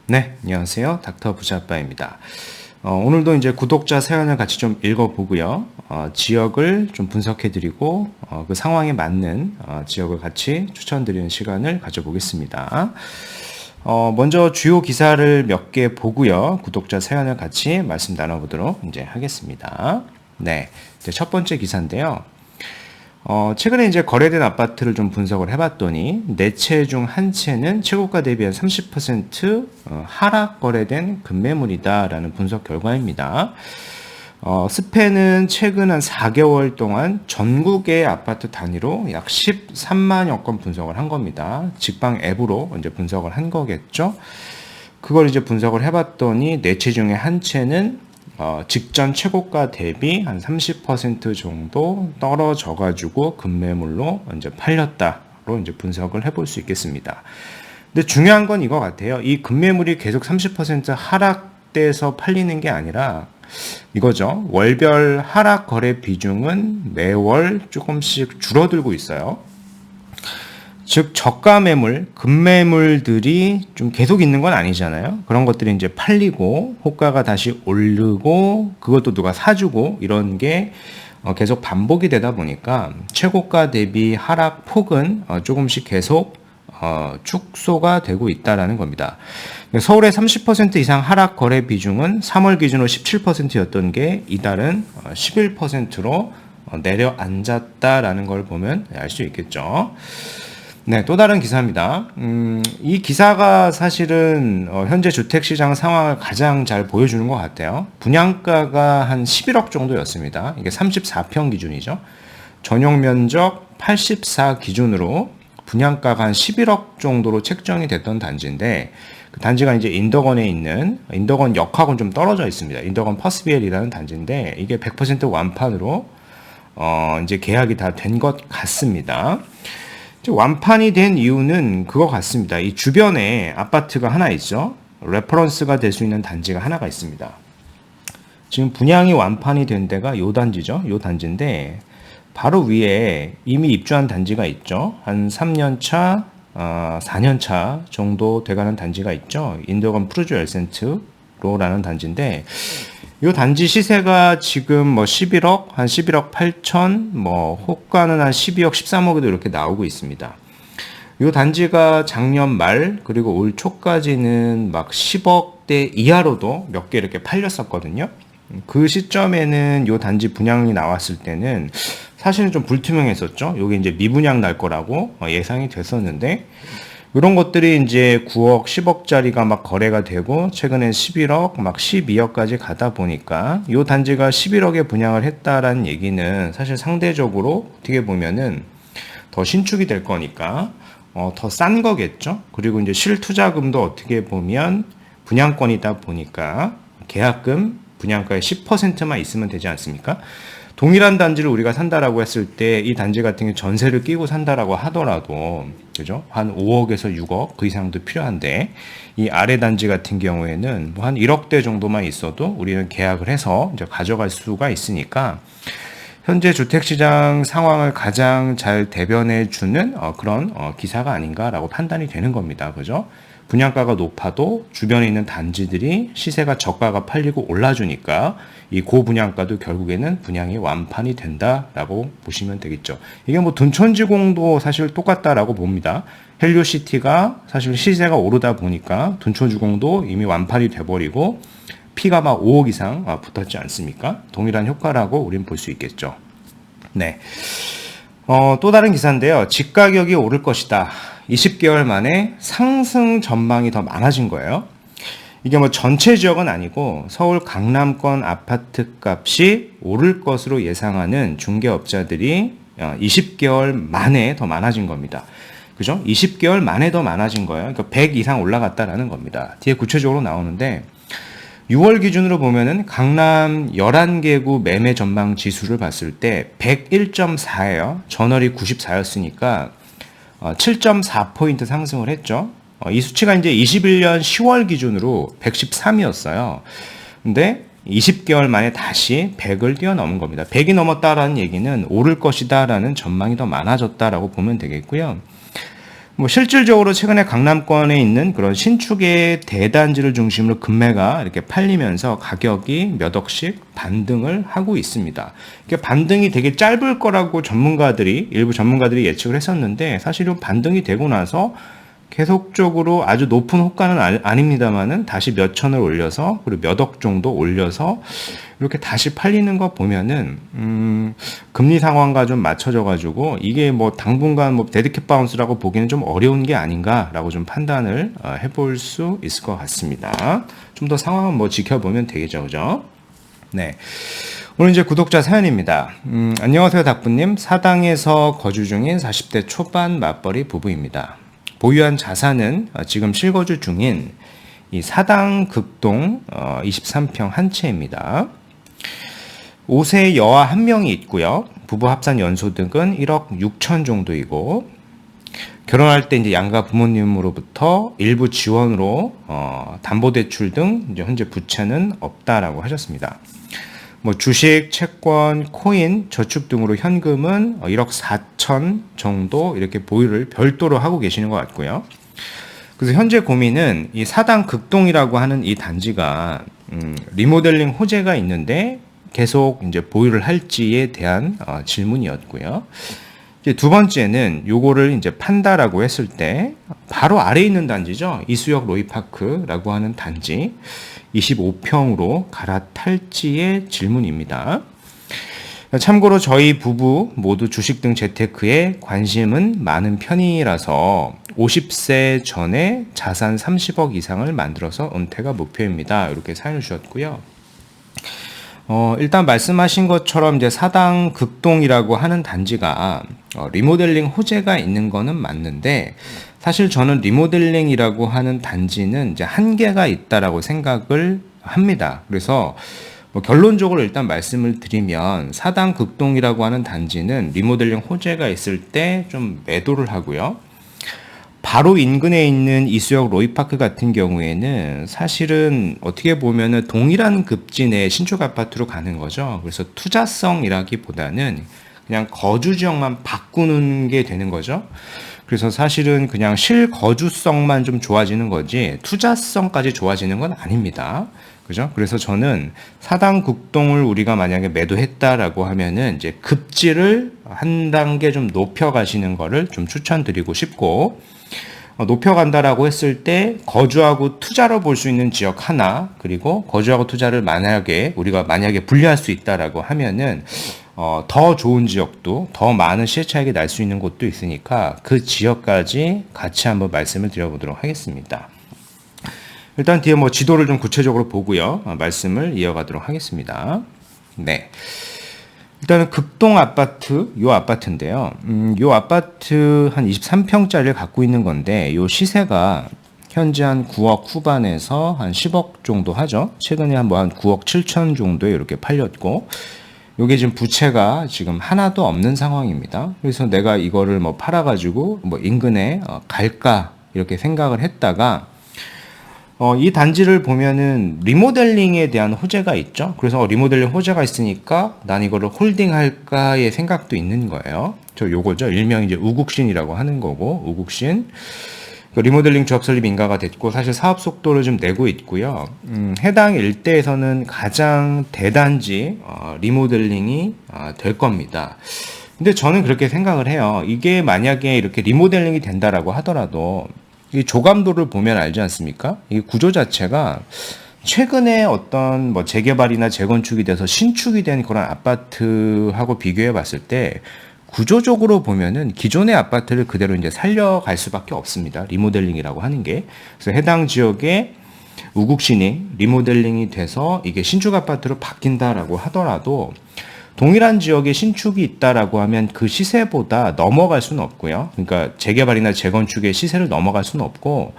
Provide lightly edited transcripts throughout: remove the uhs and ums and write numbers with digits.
네, 안녕하세요. 닥터 부자아빠입니다. 오늘도 이제 구독자 사연을 같이 좀 읽어보고요. 지역을 좀 분석해드리고, 그 상황에 맞는 지역을 같이 추천드리는 시간을 가져보겠습니다. 먼저 주요 기사를 몇 개 보고요. 구독자 사연을 같이 말씀 나눠보도록 이제 하겠습니다. 네, 이제 첫 번째 기사인데요. 최근에 이제 거래된 아파트를 좀 분석을 해봤더니 네 채 중 한 채는 최고가 대비 한 30% 하락 거래된 급매물이다라는 분석 결과입니다. 스페는 최근 한 4개월 동안 전국의 아파트 단위로 약 13만여 건 분석을 한 겁니다. 직방 앱으로 이제 분석을 한 거겠죠. 그걸 이제 분석을 해봤더니 네 채 중에 한 채는 직전 최고가 대비 한 30% 정도 떨어져가지고 급매물로 이제 팔렸다로 이제 분석을 해볼 수 있겠습니다. 근데 중요한 건 이거 같아요. 이 급매물이 계속 30% 하락돼서 팔리는 게 아니라 이거죠. 월별 하락 거래 비중은 매월 조금씩 줄어들고 있어요. 즉 저가 매물, 급매물들이 좀 계속 있는 건 아니잖아요. 그런 것들이 이제 팔리고 호가가 다시 오르고 그것도 누가 사주고 이런 게 계속 반복이 되다 보니까 최고가 대비 하락 폭은 조금씩 계속 축소가 되고 있다라는 겁니다. 서울의 30% 이상 하락 거래 비중은 3월 기준으로 17%였던 게 이달은 11%로 내려앉았다라는 걸 보면 알 수 있겠죠. 네, 또 다른 기사입니다. 이 기사가 사실은 현재 주택시장 상황을 가장 잘 보여주는 것 같아요. 분양가가 한 11억 정도였습니다. 이게 34평 기준이죠. 전용 면적 84 기준으로 분양가가 한 11억 정도로 책정이 됐던 단지인데 그 단지가 이제 인덕원에 있는 인덕원 역하고는 좀 떨어져 있습니다. 인덕원 퍼스비엘이라는 단지인데 이게 100% 완판으로 이제 계약이 다 된 것 같습니다. 완판이 된 이유는 그거 같습니다. 이 주변에 아파트가 하나 있죠. 레퍼런스가 될 수 있는 단지가 하나가 있습니다. 지금 분양이 완판이 된 데가 요 단지죠. 요 단지인데 바로 위에 이미 입주한 단지가 있죠. 한 3년 차, 4년 차 정도 돼가는 단지가 있죠. 인덕원 푸르주 엘센트로라는 단지인데 이 단지 시세가 지금 뭐 11억, 한 11억 8천, 뭐 호가는 한 12억, 13억에도 이렇게 나오고 있습니다. 이 단지가 작년 말 그리고 올 초까지는 막 10억대 이하로도 몇 개 이렇게 팔렸었거든요. 그 시점에는 이 단지 분양이 나왔을 때는 사실은 좀 불투명했었죠. 이게 이제 미분양 날 거라고 예상이 됐었는데 이런 것들이 이제 9억, 10억짜리가 막 거래가 되고 최근엔 11억, 막 12억까지 가다 보니까 이 단지가 11억에 분양을 했다라는 얘기는 사실 상대적으로 어떻게 보면은 더 신축이 될 거니까 더 싼 거겠죠. 그리고 이제 실투자금도 어떻게 보면 분양권이다 보니까 계약금 분양가의 10%만 있으면 되지 않습니까? 동일한 단지를 우리가 산다라고 했을 때 이 단지 같은 경우 전세를 끼고 산다라고 하더라도 그죠? 한 5억에서 6억 그 이상도 필요한데 이 아래 단지 같은 경우에는 뭐 한 1억대 정도만 있어도 우리는 계약을 해서 이제 가져갈 수가 있으니까 현재 주택시장 상황을 가장 잘 대변해 주는 그런 기사가 아닌가라고 판단이 되는 겁니다. 그죠? 분양가가 높아도 주변에 있는 단지들이 시세가 저가가 팔리고 올라주니까 이 고분양가도 결국에는 분양이 완판이 된다라고 보시면 되겠죠. 이게 뭐 둔촌지공도 사실 똑같다라고 봅니다. 헬리오시티가 사실 시세가 오르다 보니까 둔촌지공도 이미 완판이 돼버리고 피가 막 5억 이상 붙었지 않습니까? 동일한 효과라고 우리는 볼 수 있겠죠. 네. 또 다른 기사인데요. 집 가격이 오를 것이다. 20개월 만에 상승 전망이 더 많아진 거예요. 이게 뭐 전체 지역은 아니고 서울 강남권 아파트 값이 오를 것으로 예상하는 중개업자들이 20개월 만에 더 많아진 겁니다. 그죠? 20개월 만에 더 많아진 거예요. 그러니까 100 이상 올라갔다라는 겁니다. 뒤에 구체적으로 나오는데 6월 기준으로 보면은 강남 11개구 매매 전망 지수를 봤을 때 101.4예요. 전월이 94였으니까 7.4포인트 상승을 했죠. 이 수치가 이제 21년 10월 기준으로 113이었어요. 근데 20개월 만에 다시 100을 뛰어넘은 겁니다. 100이 넘었다라는 얘기는 오를 것이다라는 전망이 더 많아졌다라고 보면 되겠고요. 뭐 실질적으로 최근에 강남권에 있는 그런 신축의 대단지를 중심으로 금매가 이렇게 팔리면서 가격이 몇 억씩 반등을 하고 있습니다. 이게 반등이 되게 짧을 거라고 일부 전문가들이 예측을 했었는데 사실은 반등이 되고 나서 계속적으로 아주 높은 호가는 아닙니다만은 다시 몇 천을 올려서 그리고 몇 억 정도 올려서 이렇게 다시 팔리는 거 보면은 금리 상황과 좀 맞춰져 가지고 이게 뭐 당분간 뭐 데드캣 바운스라고 보기는 좀 어려운 게 아닌가라고 좀 판단을 해볼 수 있을 것 같습니다. 좀 더 상황은 뭐 지켜보면 되겠죠, 그죠? 네. 오늘 이제 구독자 사연입니다. 안녕하세요, 닥부님. 사당에서 거주 중인 40대 초반 맞벌이 부부입니다. 보유한 자산은 지금 실거주 중인 이 사당 극동 23평 한 채입니다. 5세 여아 1명이 있고요. 부부 합산 연소득은 1억 6천 정도이고 결혼할 때 이제 양가 부모님으로부터 일부 지원으로 담보대출 등 이제 현재 부채는 없다라고 하셨습니다. 뭐 주식, 채권, 코인, 저축 등으로 현금은 1억 4천 정도 이렇게 보유를 별도로 하고 계시는 것 같고요. 그래서 현재 고민은 이 사당 극동이라고 하는 이 단지가 리모델링 호재가 있는데 계속 이제 보유를 할지에 대한 질문이었고요. 이제 두 번째는 요거를 이제 판다라고 했을 때 바로 아래에 있는 단지죠. 이수역 로이파크라고 하는 단지 25평으로 갈아탈지의 질문입니다. 참고로 저희 부부 모두 주식 등 재테크에 관심은 많은 편이라서 50세 전에 자산 30억 이상을 만들어서 은퇴가 목표입니다. 이렇게 사연을 주셨고요. 일단 말씀하신 것처럼 이제 사당 극동이라고 하는 단지가 리모델링 호재가 있는 거는 맞는데 사실 저는 리모델링이라고 하는 단지는 이제 한계가 있다라고 생각을 합니다. 그래서 뭐 결론적으로 일단 말씀을 드리면 사당 극동이라고 하는 단지는 리모델링 호재가 있을 때 좀 매도를 하고요. 바로 인근에 있는 이수역 로이파크 같은 경우에는 사실은 어떻게 보면은 동일한 급진의 신축 아파트로 가는 거죠. 그래서 투자성이라기보다는 그냥 거주 지역만 바꾸는 게 되는 거죠. 그래서 사실은 그냥 실거주성만 좀 좋아지는 거지 투자성까지 좋아지는 건 아닙니다. 그죠? 그래서 저는 사당 극동을 우리가 만약에 매도했다라고 하면은 이제 급지를 한 단계 좀 높여 가시는 거를 좀 추천드리고 싶고, 높여간다라고 했을 때 거주하고 투자로 볼 수 있는 지역 하나, 그리고 거주하고 투자를 우리가 만약에 분리할 수 있다라고 하면은 더 좋은 지역도 더 많은 시세 차익이 날 수 있는 곳도 있으니까 그 지역까지 같이 한번 말씀을 드려보도록 하겠습니다. 일단 뒤에 뭐 지도를 좀 구체적으로 보고요. 말씀을 이어가도록 하겠습니다. 네. 일단은 극동 아파트, 요 아파트인데요. 요 아파트 한 23평짜리를 갖고 있는 건데, 요 시세가 현재 한 9억 후반에서 한 10억 정도 하죠. 최근에 한 9억 7천 정도에 이렇게 팔렸고, 요게 지금 부채가 지금 하나도 없는 상황입니다. 그래서 내가 이거를 뭐 팔아가지고 뭐 인근에 갈까 이렇게 생각을 했다가 이 단지를 보면은 리모델링에 대한 호재가 있죠. 그래서 리모델링 호재가 있으니까 난 이거를 홀딩할까의 생각도 있는 거예요. 요거죠. 일명 이제 우국신이라고 하는 거고, 우국신. 리모델링 조합 설립 인가가 됐고 사실 사업 속도를 좀 내고 있고요. 해당 일대에서는 가장 대단지 리모델링이 될 겁니다. 근데 저는 그렇게 생각을 해요. 이게 만약에 이렇게 리모델링이 된다라고 하더라도 이 조감도를 보면 알지 않습니까? 이 구조 자체가 최근에 어떤 뭐 재개발이나 재건축이 돼서 신축이 된 그런 아파트하고 비교해 봤을 때 구조적으로 보면은 기존의 아파트를 그대로 이제 살려갈 수밖에 없습니다. 리모델링이라고 하는 게. 그래서 해당 지역에 우국신이 리모델링이 돼서 이게 신축 아파트로 바뀐다라고 하더라도 동일한 지역에 신축이 있다라고 하면 그 시세보다 넘어갈 수는 없고요. 그러니까 재개발이나 재건축의 시세를 넘어갈 수는 없고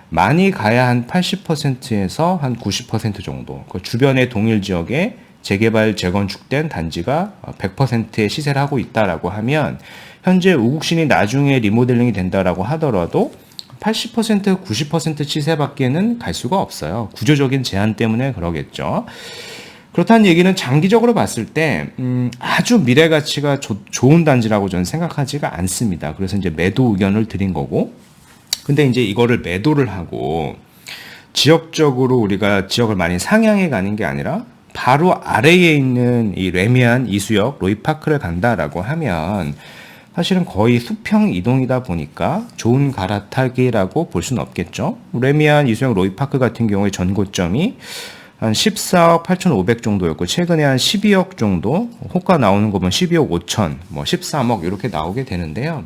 많이 가야 한 80%에서 한 90% 정도. 그 주변의 동일 지역에 재개발, 재건축된 단지가 100%의 시세를 하고 있다라고 하면 현재 우국신이 나중에 리모델링이 된다라고 하더라도 80%, 90% 시세밖에는 갈 수가 없어요. 구조적인 제한 때문에 그러겠죠. 그렇다는 얘기는 장기적으로 봤을 때 아주 미래 가치가 좋은 단지라고 저는 생각하지가 않습니다. 그래서 이제 매도 의견을 드린 거고, 근데 이제 이거를 매도를 하고 지역적으로 우리가 지역을 많이 상향해 가는 게 아니라 바로 아래에 있는 이 레미안, 이수역, 로이파크를 간다라고 하면 사실은 거의 수평 이동이다 보니까 좋은 갈아타기라고 볼 수는 없겠죠. 레미안, 이수역, 로이파크 같은 경우에 전고점이 한 14억 8,500 정도였고 최근에 한 12억 정도, 호가 나오는 거 보면 12억 5천, 뭐 13억 이렇게 나오게 되는데요.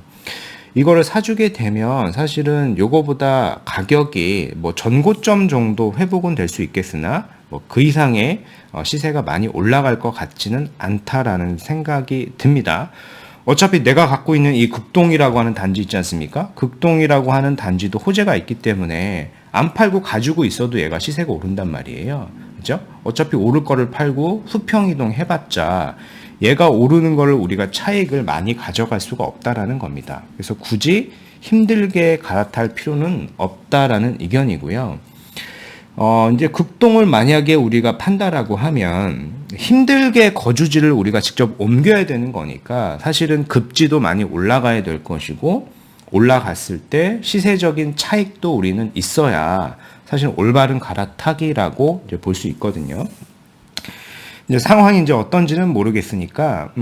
이거를 사주게 되면 사실은 요거보다 가격이 뭐 전고점 정도 회복은 될 수 있겠으나 뭐 그 이상의 시세가 많이 올라갈 것 같지는 않다라는 생각이 듭니다. 어차피 내가 갖고 있는 이 극동이라고 하는 단지 있지 않습니까? 극동이라고 하는 단지도 호재가 있기 때문에 안 팔고 가지고 있어도 얘가 시세가 오른단 말이에요. 그죠? 어차피 오를 거를 팔고 수평이동 해봤자 얘가 오르는 거를 우리가 차익을 많이 가져갈 수가 없다라는 겁니다. 그래서 굳이 힘들게 갈아탈 필요는 없다라는 의견이고요. 이제 극동을 만약에 우리가 판다라고 하면 힘들게 거주지를 우리가 직접 옮겨야 되는 거니까 사실은 급지도 많이 올라가야 될 것이고 올라갔을 때 시세적인 차익도 우리는 있어야 사실 올바른 갈아타기라고 이제 볼 수 있거든요. 이제 상황이 이제 어떤지는 모르겠으니까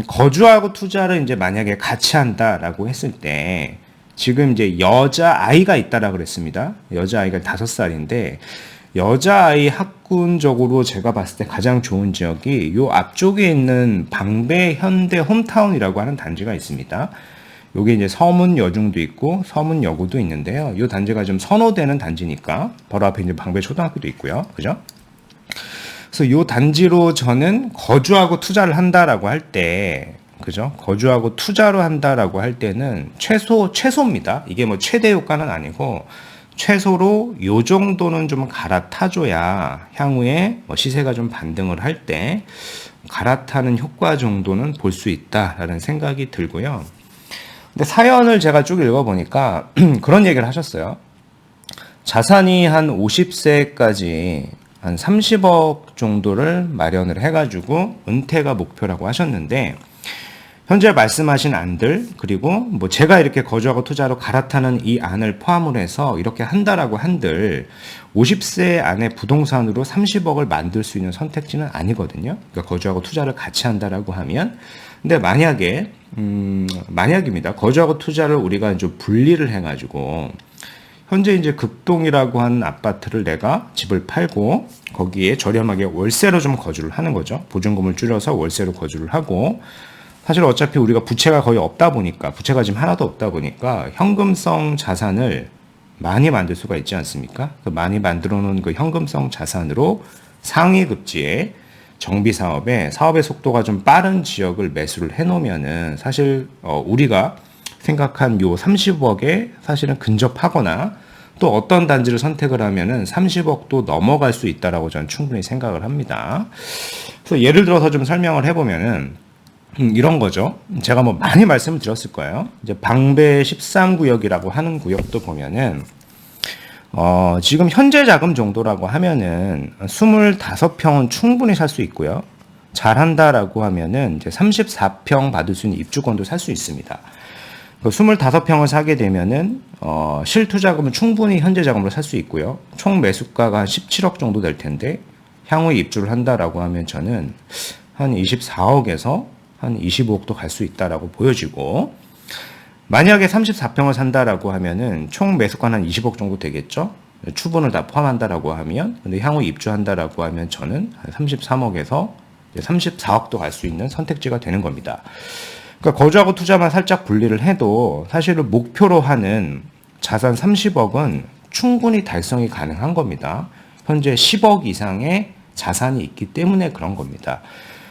거주하고 투자를 이제 만약에 같이 한다라고 했을 때 지금 이제 여자 아이가 있다라 그랬습니다. 여자 아이가 5살인데 여자 아이 학군적으로 제가 봤을 때 가장 좋은 지역이 요 앞쪽에 있는 방배 현대 홈타운이라고 하는 단지가 있습니다. 여기 이제 서문여중도 있고 서문여고도 있는데요. 이 단지가 좀 선호되는 단지니까 바로 앞에 이제 방배 초등학교도 있고요. 그죠? 그래서 이 단지로 저는 거주하고 투자를 한다라고 할 때, 그죠? 거주하고 투자로 한다라고 할 때는 최소입니다. 이게 뭐 최대 효과는 아니고 최소로 요 정도는 좀 갈아타줘야 향후에 뭐 시세가 좀 반등을 할 때 갈아타는 효과 정도는 볼 수 있다라는 생각이 들고요. 근데 사연을 제가 쭉 읽어보니까 그런 얘기를 하셨어요. 자산이 한 50세까지 한 30억 정도를 마련을 해가지고 은퇴가 목표라고 하셨는데 현재 말씀하신 안들 그리고 뭐 제가 이렇게 거주하고 투자로 갈아타는 이 안을 포함을 해서 이렇게 한다라고 한들 50세 안에 부동산으로 30억을 만들 수 있는 선택지는 아니거든요. 그러니까 거주하고 투자를 같이 한다라고 하면 근데 만약입니다. 거주하고 투자를 우리가 좀 분리를 해가지고 현재 이제 극동이라고 하는 아파트를 내가 집을 팔고 거기에 저렴하게 월세로 좀 거주를 하는 거죠. 보증금을 줄여서 월세로 거주를 하고 사실 어차피 우리가 부채가 거의 없다 보니까 부채가 지금 하나도 없다 보니까 현금성 자산을 많이 만들 수가 있지 않습니까? 그 많이 만들어 놓은 그 현금성 자산으로 상위 급지에 정비 사업에 사업의 속도가 좀 빠른 지역을 매수를 해 놓으면은 사실 우리가 생각한 요 30억에 사실은 근접하거나 또 어떤 단지를 선택을 하면은 30억도 넘어갈 수 있다라고 저는 충분히 생각을 합니다. 그래서 예를 들어서 좀 설명을 해보면은 이런 거죠. 제가 뭐 많이 말씀을 드렸을 거예요. 이제 방배 13구역이라고 하는 구역도 보면은 지금 현재 자금 정도라고 하면은 25평은 충분히 살 수 있고요. 잘한다라고 하면은 이제 34평 받을 수 있는 입주권도 살 수 있습니다. 25평을 사게 되면은 실투자금은 충분히 현재 자금으로 살 수 있고요. 총 매수가가 한 17억 정도 될 텐데 향후에 입주를 한다라고 하면 저는 한 24억에서 한 25억도 갈 수 있다라고 보여지고 만약에 34평을 산다라고 하면은 총 매수가는 한 20억 정도 되겠죠. 추분을 다 포함한다라고 하면 근데 향후 입주한다라고 하면 저는 한 33억에서 34억도 갈 수 있는 선택지가 되는 겁니다. 그러니까 거주하고 투자만 살짝 분리를 해도 사실은 목표로 하는 자산 30억은 충분히 달성이 가능한 겁니다. 현재 10억 이상의 자산이 있기 때문에 그런 겁니다.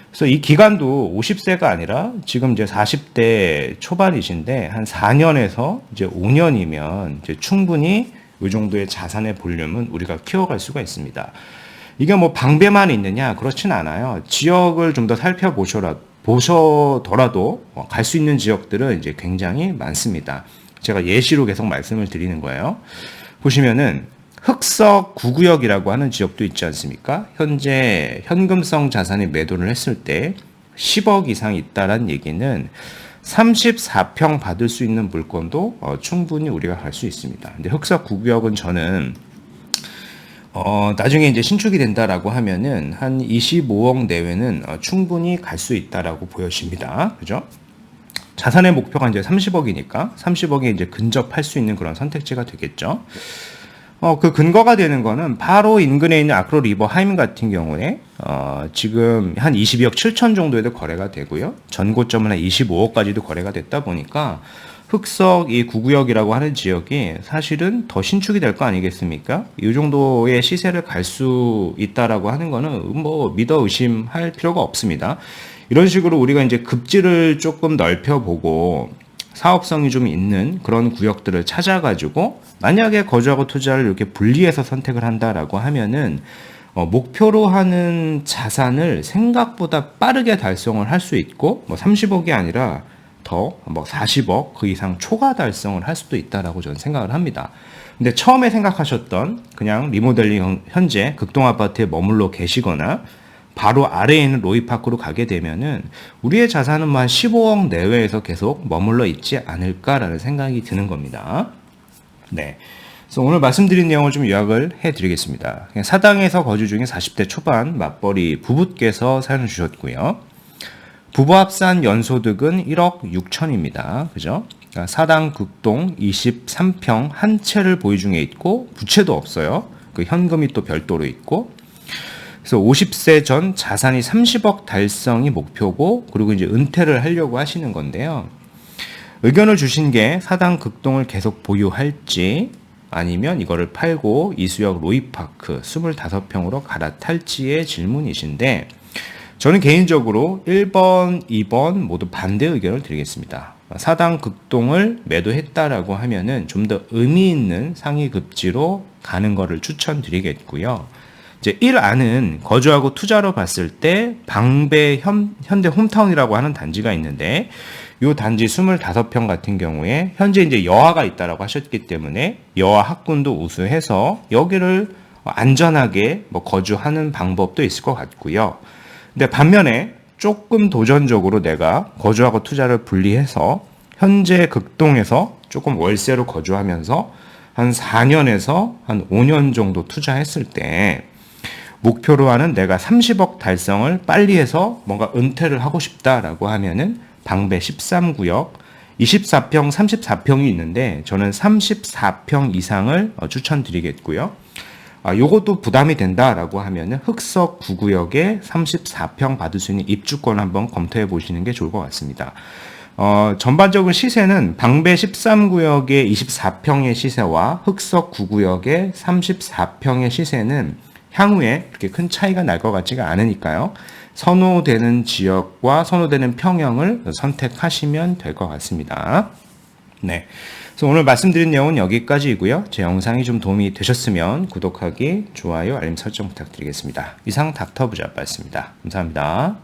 그래서 이 기간도 50세가 아니라 지금 이제 40대 초반이신데 한 4년에서 이제 5년이면 이제 충분히 이 정도의 자산의 볼륨은 우리가 키워갈 수가 있습니다. 이게 뭐 방배만 있느냐? 그렇진 않아요. 지역을 좀 더 보셔더라도 갈 수 있는 지역들은 이제 굉장히 많습니다. 제가 예시로 계속 말씀을 드리는 거예요. 보시면은 흑석 9구역이라고 하는 지역도 있지 않습니까? 현재 현금성 자산에 매도를 했을 때 10억 이상 있다란 얘기는 34평 받을 수 있는 물건도 충분히 우리가 갈 수 있습니다. 근데 흑석 9구역은 저는 나중에 이제 신축이 된다라고 하면은 한 25억 내외는 충분히 갈 수 있다라고 보여집니다. 그죠? 자산의 목표가 이제 30억이니까 30억에 이제 근접할 수 있는 그런 선택지가 되겠죠. 그 근거가 되는 거는 바로 인근에 있는 아크로 리버 하임 같은 경우에 지금 한 22억 7천 정도에도 거래가 되고요. 전고점은 한 25억까지도 거래가 됐다 보니까 흑석 이 9구역이라고 하는 지역이 사실은 더 신축이 될 거 아니겠습니까? 이 정도의 시세를 갈 수 있다라고 하는 거는 뭐 믿어 의심할 필요가 없습니다. 이런 식으로 우리가 이제 급지를 조금 넓혀보고 사업성이 좀 있는 그런 구역들을 찾아가지고 만약에 거주하고 투자를 이렇게 분리해서 선택을 한다라고 하면은 목표로 하는 자산을 생각보다 빠르게 달성을 할 수 있고 뭐 30억이 아니라 더 뭐 40억 그 이상 초과 달성을 할 수도 있다라고 저는 생각을 합니다. 근데 처음에 생각하셨던 그냥 리모델링 현재 극동 아파트에 머물러 계시거나 바로 아래에 있는 로이파크로 가게 되면은 우리의 자산은 뭐 한 15억 내외에서 계속 머물러 있지 않을까라는 생각이 드는 겁니다. 네. 그래서 오늘 말씀드린 내용을 좀 요약을 해드리겠습니다. 사당에서 거주 중인 40대 초반 맞벌이 부부께서 사연을 주셨고요. 부부 합산 연소득은 1억 6천입니다. 그죠? 그러니까 사당 극동 23평 한 채를 보유 중에 있고 부채도 없어요. 그 현금이 또 별도로 있고. 그래서 50세 전 자산이 30억 달성이 목표고 그리고 이제 은퇴를 하려고 하시는 건데요. 의견을 주신 게 사당 극동을 계속 보유할지 아니면 이거를 팔고 이수역 로이파크 25평으로 갈아탈지의 질문이신데 저는 개인적으로 1번, 2번 모두 반대 의견을 드리겠습니다. 사당 극동을 매도했다라고 하면은 좀 더 의미 있는 상위 급지로 가는 거를 추천드리겠고요. 이제 1안은 거주하고 투자로 봤을 때 방배 현대 홈타운이라고 하는 단지가 있는데 이 단지 25평 같은 경우에 현재 이제 여하가 있다라고 하셨기 때문에 여하 학군도 우수해서 여기를 안전하게 뭐 거주하는 방법도 있을 것 같고요. 근데 반면에 조금 도전적으로 내가 거주하고 투자를 분리해서 현재 극동에서 조금 월세로 거주하면서 한 4년에서 한 5년 정도 투자했을 때 목표로 하는 내가 30억 달성을 빨리 해서 뭔가 은퇴를 하고 싶다라고 하면은 방배 13구역 24평, 34평이 있는데 저는 34평 이상을 추천드리겠고요. 요것도 부담이 된다라고 하면은 흑석 9구역에 34평 받을 수 있는 입주권 한번 검토해 보시는 게 좋을 것 같습니다. 전반적인 시세는 방배 13구역의 24평의 시세와 흑석 9구역의 34평의 시세는 향후에 그렇게 큰 차이가 날 것 같지가 않으니까요. 선호되는 지역과 선호되는 평형을 선택하시면 될 것 같습니다. 네. 그래서 오늘 말씀드린 내용은 여기까지이고요. 제 영상이 좀 도움이 되셨으면 구독하기, 좋아요, 알림 설정 부탁드리겠습니다. 이상 닥터 부자빠였습니다. 감사합니다.